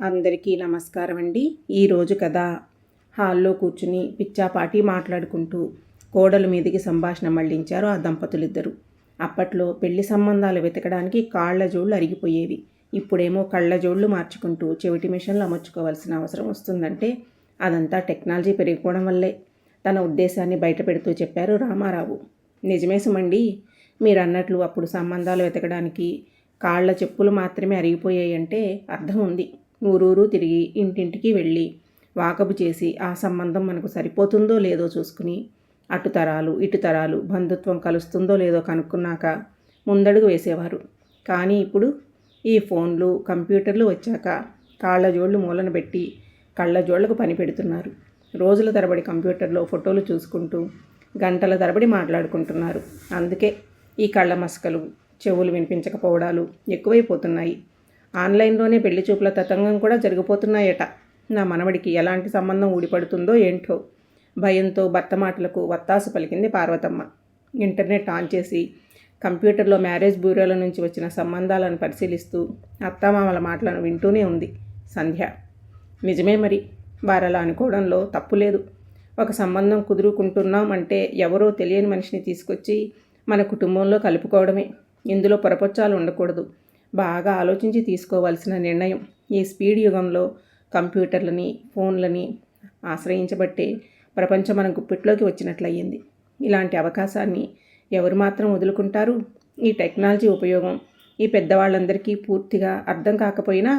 అందరికీ నమస్కారం అండి. ఈరోజు కథ హాల్లో కూర్చుని పిచ్చాపాటి మాట్లాడుకుంటూ కోడల మీదికి సంభాషణ మళ్లించారు ఆ దంపతులిద్దరూ. అప్పట్లో పెళ్లి సంబంధాలు వెతకడానికి కాళ్ల జోళ్ళు అరిగిపోయేవి. ఇప్పుడేమో కళ్ళ జోళ్ళు మార్చుకుంటూ చెవిటి మిషన్లు అమర్చుకోవాల్సిన అవసరం వస్తుందంటే అదంతా టెక్నాలజీ పెరిగిపోవడం వల్లే. తన ఉద్దేశాన్ని బయటపెడుతూ చెప్పారు రామారావు. నిజమే సుమండి, మీరన్నట్లు అప్పుడు సంబంధాలు వెతకడానికి కాళ్ల చెప్పులు మాత్రమే అరిగిపోయాయంటే అర్థం ఉంది. ఊరూరు తిరిగి ఇంటింటికి వెళ్ళి వాకబు చేసి ఆ సంబంధం మనకు సరిపోతుందో లేదో చూసుకుని అటు తరాలు ఇటు తరాలు బంధుత్వం కలుస్తుందో లేదో కనుక్కున్నాక ముందడుగు వేసేవారు. కానీ ఇప్పుడు ఈ ఫోన్లు కంప్యూటర్లు వచ్చాక కాళ్ళ జోళ్ళు మూలన పెట్టి కళ్ళ జోళ్లకు పని పెడుతున్నారు. రోజుల తరబడి కంప్యూటర్లో ఫోటోలు చూసుకుంటూ గంటల తరబడి మాట్లాడుకుంటున్నారు. అందుకే ఈ కళ్ళ మసకలు, చెవులు వినిపించకపోవడాలు ఎక్కువైపోతున్నాయి. ఆన్లైన్లోనే పెళ్లి చూపుల తతంగం కూడా జరిగిపోతున్నాయట. నా మనవడికి ఎలాంటి సంబంధం ఊడిపడుతుందో ఏంటో భయంతో భర్త మాటలకు వత్తాసు పలికింది పార్వతమ్మ. ఇంటర్నెట్ ఆన్ చేసి కంప్యూటర్లో మ్యారేజ్ బ్యూరోల నుంచి వచ్చిన సంబంధాలను పరిశీలిస్తూ అత్తామామల మాటలను వింటూనే ఉంది సంధ్య. నిజమే మరి, వారలా అనుకోవడంలో తప్పు లేదు. ఒక సంబంధం కుదురుకుంటున్నాం అంటే ఎవరో తెలియని మనిషిని తీసుకొచ్చి మన కుటుంబంలో కలుపుకోవడమే. ఇందులో పొరపచ్చాలు ఉండకూడదు. బాగా ఆలోచించి తీసుకోవాల్సిన నిర్ణయం. ఈ స్పీడ్ యుగంలో కంప్యూటర్లని, ఫోన్లని ఆశ్రయించబట్టే ప్రపంచం మన గుప్పిట్లోకి వచ్చినట్లయింది. ఇలాంటి అవకాశాన్ని ఎవరు మాత్రం వదులుకుంటారు? ఈ టెక్నాలజీ ఉపయోగం ఈ పెద్దవాళ్ళందరికీ పూర్తిగా అర్థం కాకపోయినా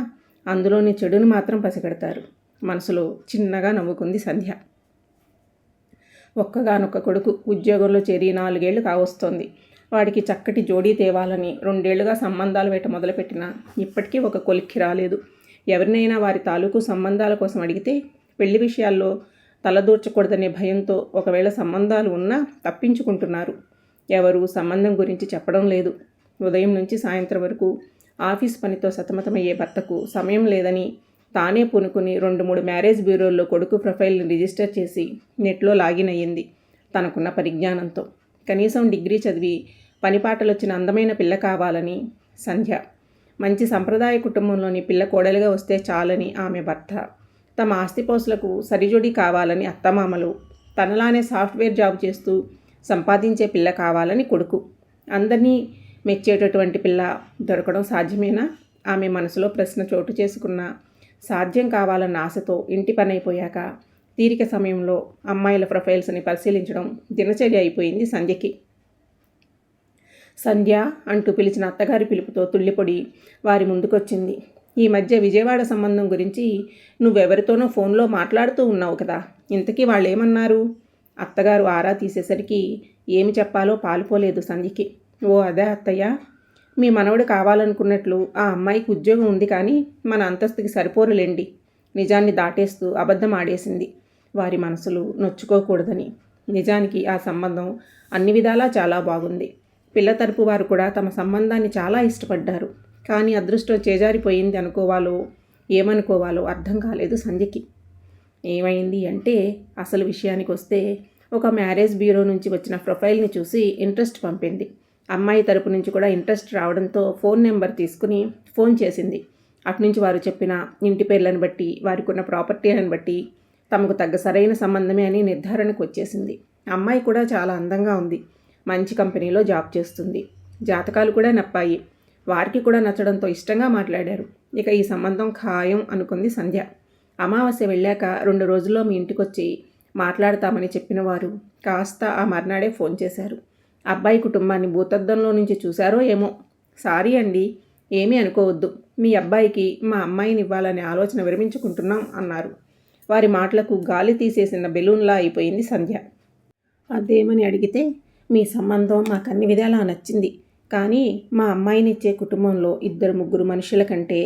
అందులోని చెడుని మాత్రం పసిగడతారు. మనసులో చిన్నగా నవ్వుకుంది సంధ్య. ఒక్కగానొక్క కొడుకు ఉద్యోగంలో చేరి 4 ఏళ్లు కావస్తోంది. వాడికి చక్కటి జోడీ తేవాలని 2 ఏళ్లుగా సంబంధాలు వేట మొదలుపెట్టినా ఇప్పటికీ ఒక కొలిక్కి రాలేదు. ఎవరినైనా వారి తాలూకు సంబంధాల కోసం అడిగితే పెళ్లి విషయాల్లో తలదూర్చకూడదనే భయంతో ఒకవేళ సంబంధాలు ఉన్నా తప్పించుకుంటున్నారు. ఎవరు సంబంధం గురించి చెప్పడం లేదు. ఉదయం నుంచి సాయంత్రం వరకు ఆఫీస్ పనితో సతమతమయ్యే భర్తకు సమయం లేదని తానే పూనుకుని 2-3 మ్యారేజ్ బ్యూరోల్లో కొడుకు ప్రొఫైల్ని రిజిస్టర్ చేసి నెట్లో లాగిన్ అయ్యింది తనకున్న పరిజ్ఞానంతో. కనీసం డిగ్రీ చదివి పనిపాటలొచ్చిన అందమైన పిల్ల కావాలని సంధ్య. మంచి సంప్రదాయ కుటుంబంలోని పిల్ల కోడలిగా వస్తే చాలని ఆమె భర్త. తమ ఆస్తిపోసులకు సరిజోడి కావాలని అత్తమామలు. తనలానే సాఫ్ట్వేర్ జాబ్ చేస్తూ సంపాదించే పిల్ల కావాలని కొడుకు. అందరినీ మెచ్చేటటువంటి పిల్ల దొరకడం సాధ్యమేనా? ఆమె మనసులో ప్రశ్న చోటు చేసుకున్న సాధ్యం కావాలన్న ఆశతో ఇంటి పని అయిపోయాక తీరిక సమయంలో అమ్మాయిల ప్రొఫైల్స్ని పరిశీలించడం దినచర్య అయిపోయింది సంధ్యకి. సంధ్య అంటూ పిలిచిన అత్తగారి పిలుపుతో తుళ్ళిపొడి వారి ముందుకొచ్చింది. ఈ మధ్య విజయవాడ సంబంధం గురించి నువ్వెవరితోనో ఫోన్లో మాట్లాడుతూ ఉన్నావు కదా, ఇంతకీ వాళ్ళు ఏమన్నారు? అత్తగారు ఆరా తీసేసరికి ఏమి చెప్పాలో పాలుపోలేదు సంధ్యకి. ఓ అదే అత్తయ్య, మీ మనవడు కావాలనుకున్నట్లు ఆ అమ్మాయికి ఉద్యోగం ఉంది, కానీ మన అంతస్తుకి సరిపోరులేండి. నిజాన్ని దాటేస్తూ అబద్ధం ఆడేసింది. వారి మనసులు నొచ్చుకోకూడదని. నిజానికి ఆ సంబంధం అన్ని విధాలా చాలా బాగుంది. పిల్ల తరపు వారు కూడా తమ సంబంధాన్ని చాలా ఇష్టపడ్డారు. కానీ అదృష్టం చేజారిపోయింది అనుకోవాలో ఏమనుకోవాలో అర్థం కాలేదు సంధ్యకి. ఏమైంది అంటే అసలు విషయానికి వస్తే ఒక మ్యారేజ్ బ్యూరో నుంచి వచ్చిన ప్రొఫైల్ని చూసి ఇంట్రెస్ట్ పంపింది. అమ్మాయి తరపు నుంచి కూడా ఇంట్రెస్ట్ రావడంతో ఫోన్ నెంబర్ తీసుకుని ఫోన్ చేసింది. అటునుంచి వారు చెప్పిన ఇంటి పేర్లను బట్టి, వారికి ఉన్న ప్రాపర్టీలను బట్టి తమకు తగ్గ సరైన సంబంధమే అని నిర్ధారణకు వచ్చేసింది. అమ్మాయి కూడా చాలా అందంగా ఉంది. మంచి కంపెనీలో జాబ్ చేస్తుంది. జాతకాలు కూడా నప్పాయి. వారికి కూడా నచ్చడంతో ఇష్టంగా మాట్లాడారు. ఇక ఈ సంబంధం ఖాయం అనుకుంది సంధ్య. అమావాస్య వెళ్ళాక 2 రోజుల్లో మీ ఇంటికొచ్చి మాట్లాడతామని చెప్పిన వారు కాస్త ఆ మర్నాడే ఫోన్ చేశారు. అబ్బాయి కుటుంబాన్ని భూతద్దంలో నుంచి చూశారో ఏమో. సారీ అండి, ఏమీ అనుకోవద్దు. మీ అబ్బాయికి మా అమ్మాయిని ఇవ్వాలనే ఆలోచన విరమించుకుంటున్నాం అన్నారు. వారి మాటలకు గాలి తీసేసిన బెలూన్లా అయిపోయింది సంధ్య. అదేమని అడిగితే, మీ సంబంధం మాకు అన్ని విధాలా నచ్చింది, కానీ మా అమ్మాయినిచ్చే కుటుంబంలో 2-3 మనుషుల కంటే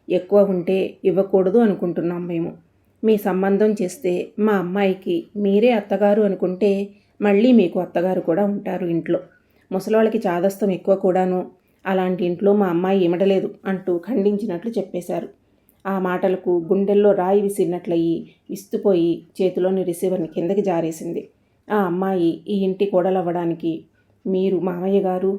ఎక్కువ ఉంటే ఇవ్వకూడదు అనుకుంటున్నాం మేము. మీ సంబంధం చేస్తే మా అమ్మాయికి మీరే అత్తగారు అనుకుంటే మళ్ళీ మీకు అత్తగారు కూడా ఉంటారు ఇంట్లో. ముసలోళ్ళకి చాదస్తం ఎక్కువ కూడాను. అలాంటి ఇంట్లో మా అమ్మాయి ఇమడలేదు అంటూ ఖండించినట్లు చెప్పేశారు. ఆ మాటలకు గుండెల్లో రాయి విసిరినట్లయి విస్తుపోయి చేతిలోని రిసీవర్ని కిందకి జారేసింది. ఆ అమ్మాయి ఈ ఇంటి కోడలవ్వడానికి మీరు మామయ్య గారు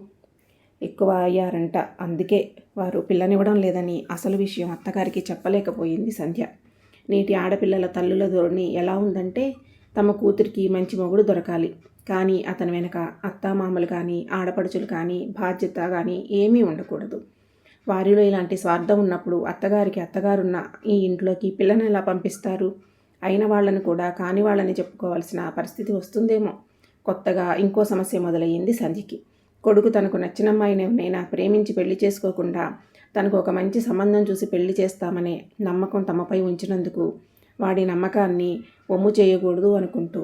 ఎక్కువ అయ్యారంట. అందుకే వారు పిల్లనివ్వడం లేదని అసలు విషయం అత్తగారికి చెప్పలేకపోయింది సంధ్య. నేటి ఆడపిల్లల తల్లుల ధోరణి ఎలా ఉందంటే తమ కూతురికి మంచి మొగుడు దొరకాలి, కానీ అతని వెనక అత్తామామలు కానీ ఆడపడుచులు కానీ బాధ్యత కానీ ఏమీ ఉండకూడదు. వారిలో ఇలాంటి స్వార్థం ఉన్నప్పుడు అత్తగారికి అత్తగారున్న ఈ ఇంట్లోకి పిల్లని ఎలా పంపిస్తారు? అయిన వాళ్ళని కూడా కాని వాళ్ళని చెప్పుకోవాల్సిన పరిస్థితి వస్తుందేమో. కొత్తగా ఇంకో సమస్య మొదలయ్యింది సంధ్యకి. కొడుకు తనకు నచ్చిన అమ్మాయినైనా ప్రేమించి పెళ్లి చేసుకోకుండా తనకు ఒక మంచి సంబంధం చూసి పెళ్లి చేస్తామనే నమ్మకం తమపై ఉంచినందుకు వాడి నమ్మకాన్ని వమ్ము చేయకూడదు అనుకుంటూ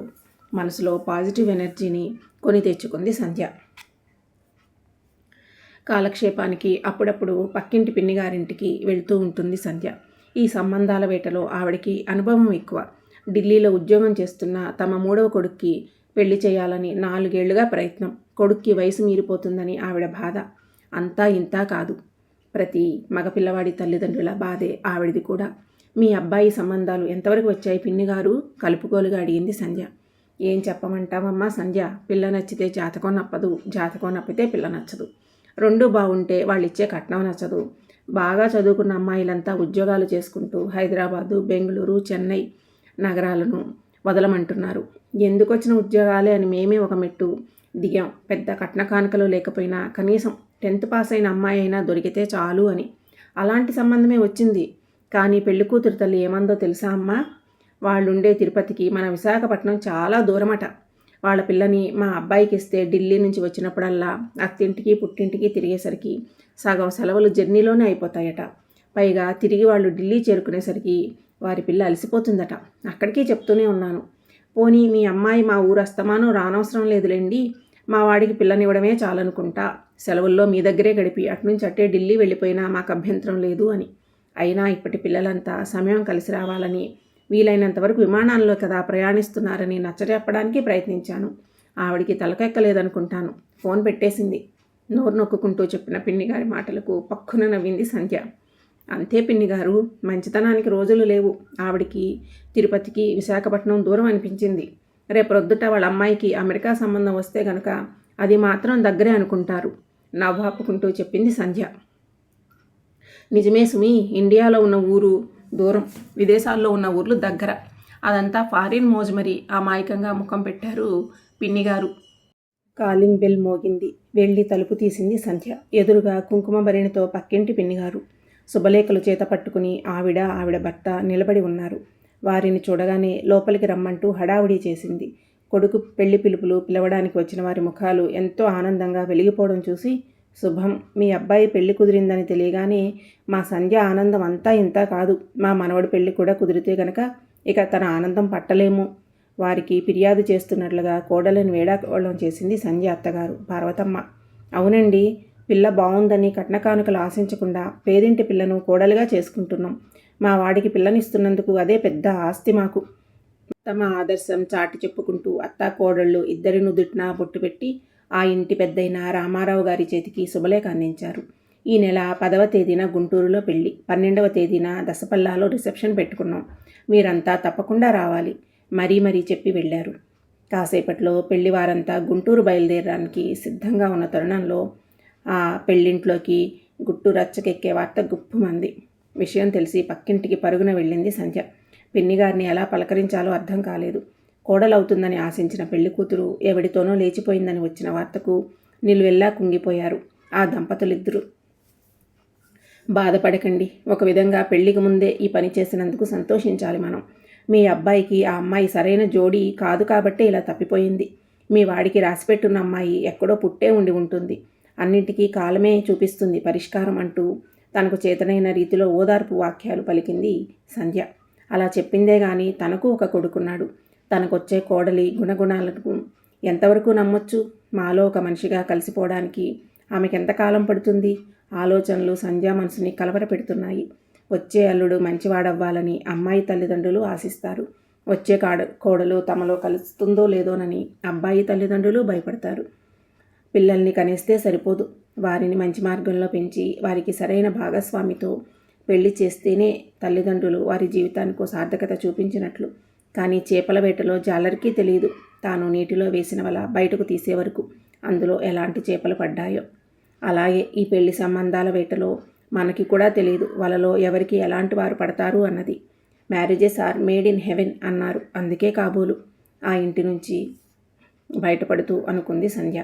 మనసులో పాజిటివ్ ఎనర్జీని కొని తెచ్చుకుంది సంధ్య. కాలక్షేపానికి అప్పుడప్పుడు పక్కింటి పిన్నిగారింటికి వెళ్తూ ఉంటుంది సంధ్య. ఈ సంబంధాల వేటలో ఆవిడికి అనుభవం ఎక్కువ. ఢిల్లీలో ఉద్యోగం చేస్తున్న తమ 3వ కొడుక్కి పెళ్లి చేయాలని 4 ఏళ్లుగా ప్రయత్నం. కొడుక్కి వయసు మీరిపోతుందని ఆవిడ బాధ. అంతా ఇంతా కాదు, ప్రతి మగపిల్లవాడి తల్లిదండ్రుల బాధే ఆవిడిది కూడా. మీ అబ్బాయి సంబంధాలు ఎంతవరకు వచ్చాయి పిన్నిగారు? కలుపుకోలుగా అడిగింది సంధ్య. ఏం చెప్పమంటావమ్మా సంధ్య, పిల్ల నచ్చితే జాతకం నప్పదు, జాతకం నప్పితే పిల్ల నచ్చదు. రెండూ బాగుంటే వాళ్ళు ఇచ్చే కట్నం నచ్చదు. బాగా చదువుకున్న అమ్మాయిలంతా ఉద్యోగాలు చేసుకుంటూ హైదరాబాదు, బెంగళూరు, చెన్నై నగరాలను వదలమంటున్నారు. ఎందుకు వచ్చిన ఉద్యోగాలే అని మేమే ఒక మెట్టు దిగాం. పెద్ద కట్న కానుకలు లేకపోయినా కనీసం 10th పాస్ అయిన అమ్మాయి అయినా దొరికితే చాలు అని. అలాంటి సంబంధమే వచ్చింది. కానీ పెళ్లి కూతురు తల్లి ఏమందో తెలుసా అమ్మా? వాళ్ళుండే తిరుపతికి మన విశాఖపట్నం చాలా దూరమట. వాళ్ళ పిల్లని మా అబ్బాయికి ఇస్తే ఢిల్లీ నుంచి వచ్చినప్పుడల్లా అత్తింటికి పుట్టింటికి తిరిగేసరికి సగం సెలవులు జర్నీలోనే అయిపోతాయట. పైగా తిరిగి వాళ్ళు ఢిల్లీ చేరుకునేసరికి వారి పిల్ల అలసిపోతుందట. అక్కడికి చెప్తూనే ఉన్నాను. పోనీ మీ అమ్మాయి మా ఊరు అస్తమానం రానవసరం లేదులేండి, మా వాడికి పిల్లనివ్వడమే చాలనుకుంటా. సెలవుల్లో మీ దగ్గరే గడిపి అటునుంచి అట్టే ఢిల్లీ వెళ్ళిపోయినా మాకు అభ్యంతరం లేదు అని. అయినా ఇప్పటి పిల్లలంతా సమయం కలిసి రావాలని, వీలైనంతవరకు విమానాల్లో కదా ప్రయాణిస్తున్నారని నచ్చజెప్పడానికి ప్రయత్నించాను. ఆవిడికి తలకెక్కలేదనుకుంటాను. ఫోన్ పెట్టేసింది. నోరు నొక్కుంటూ చెప్పిన పిన్నిగారి మాటలకు పక్కున నవ్వింది సంధ్య. అంతే పిన్నిగారు, మంచితనానికి రోజులు లేవు. ఆవిడికి తిరుపతికి విశాఖపట్నం దూరం అనిపించింది. రేపొద్దుట వాళ్ళ అమ్మాయికి అమెరికా సంబంధం వస్తే గనక అది మాత్రం దగ్గరే అనుకుంటారు. నవ్వాపుకుంటూ చెప్పింది సంధ్య. నిజమే సుమి, ఇండియాలో ఉన్న ఊరు దూరం, విదేశాల్లో ఉన్న ఊర్లు దగ్గర. అదంతా ఫారిన్ మోజు మరి. అమాయకంగా ముఖం పెట్టారు పిన్నిగారు. కాలింగ్ బెల్ మోగింది. వెళ్ళి తలుపు తీసింది సంధ్య. ఎదురుగా కుంకుమ భరిణితో పక్కింటి పిన్నిగారు శుభలేఖలు చేత పట్టుకుని ఆవిడ భర్త నిలబడి ఉన్నారు. వారిని చూడగానే లోపలికి రమ్మంటూ హడావుడి చేసింది. కొడుకు పెళ్లి పిలుపులు పిలవడానికి వచ్చిన వారి ముఖాలు ఎంతో ఆనందంగా వెలిగిపోవడం చూసి, శుభం, మీ అబ్బాయి పెళ్లి కుదిరిందని తెలియగానే మా సంధ్య ఆనందం అంతా ఇంతా కాదు. మా మనవడి పెళ్లి కూడా కుదిరితే గనక ఇక తన ఆనందం పట్టలేము. వారికి ఫిర్యాదు చేస్తున్నట్లుగా కోడలను వేడాకోళం చేసింది సంధ్య అత్తగారు పార్వతమ్మ. అవునండి, పిల్ల బాగుందని కట్న కానుకలు ఆశించకుండా పేదింటి పిల్లను కోడలుగా చేసుకుంటున్నాం. మా వాడికి పిల్లనిస్తున్నందుకు అదే పెద్ద ఆస్తి మాకు. తమ ఆదర్శం చాటి చెప్పుకుంటూ అత్తా కోడళ్ళు ఇద్దరి నుదుటిన బొట్టు పెట్టి ఆ ఇంటి పెద్దయిన రామారావు గారి చేతికి శుభలేఖ అందించారు. ఈ నెల 10వ తేదీన గుంటూరులో పెళ్లి, 12వ తేదీన దసపల్లాలో రిసెప్షన్ పెట్టుకున్నాం. మీరంతా తప్పకుండా రావాలి మరీ చెప్పి వెళ్ళారు. కాసేపట్లో పెళ్లి వారంతా గుంటూరు బయలుదేరడానికి సిద్ధంగా ఉన్న తరుణంలో ఆ పెళ్ళింట్లోకి గుట్టు రచ్చకెక్కే వార్త గుప్పుమంది. విషయం తెలిసి పక్కింటికి పరుగున వెళ్ళింది సంధ్య. పిన్నిగారిని ఎలా పలకరించాలో అర్థం కాలేదు. కోడలవుతుందని ఆశించిన పెళ్లి కూతురు ఎవడితోనో లేచిపోయిందని వచ్చిన వార్తకు నిలువెల్లా కుంగిపోయారు ఆ దంపతులిద్దరూ. బాధపడకండి, ఒక విధంగా పెళ్లికి ముందే ఈ పని చేసినందుకు సంతోషించాలి మనం. మీ అబ్బాయికి ఆ అమ్మాయి సరైన జోడీ కాదు కాబట్టే ఇలా తప్పిపోయింది. మీ వాడికి రాసిపెట్టున్న అమ్మాయి ఎక్కడో పుట్టే ఉండి ఉంటుంది. అన్నింటికీ కాలమే చూపిస్తుంది పరిష్కారం అంటూ తనకు చేతనైన రీతిలో ఓదార్పు వాక్యాలు పలికింది సంధ్య. అలా చెప్పిందే గాని తనకు ఒక కొడుకున్నాడు. తనకొచ్చే కోడలి గుణగుణాలకు ఎంతవరకు నమ్మొచ్చు? మాలో ఒక మనిషిగా కలిసిపోవడానికి ఆమెకెంతకాలం పడుతుంది? ఆలోచనలు సంధ్య మనసుని కలవరపెడుతున్నాయి. వచ్చే అల్లుడు మంచివాడవ్వాలని అమ్మాయి తల్లిదండ్రులు ఆశిస్తారు. వచ్చే కోడలు తమలో కలుస్తుందో లేదోనని అబ్బాయి తల్లిదండ్రులు భయపడతారు. పిల్లల్ని కనేస్తే సరిపోదు, వారిని మంచి మార్గంలో పెంచి వారికి సరైన భాగస్వామితో పెళ్లి చేస్తేనే తల్లిదండ్రులు వారి జీవితానికి సార్థకత చూపించినట్లు. కానీ చేపల వేటలో జాలరికి తెలియదు, తాను నీటిలో వేసిన వల బయటకు తీసే వరకు అందులో ఎలాంటి చేపలు పడ్డాయో. అలాగే ఈ పెళ్లి సంబంధాల వేటలో మనకి కూడా తెలియదు వాళ్ళలో ఎవరికి ఎలాంటి వారు పడతారు అన్నది. Marriages are made in heaven అన్నారు. అందుకే కాబోలు ఆ ఇంటి నుంచి బయటపడుతూ అనుకుంది సంధ్య.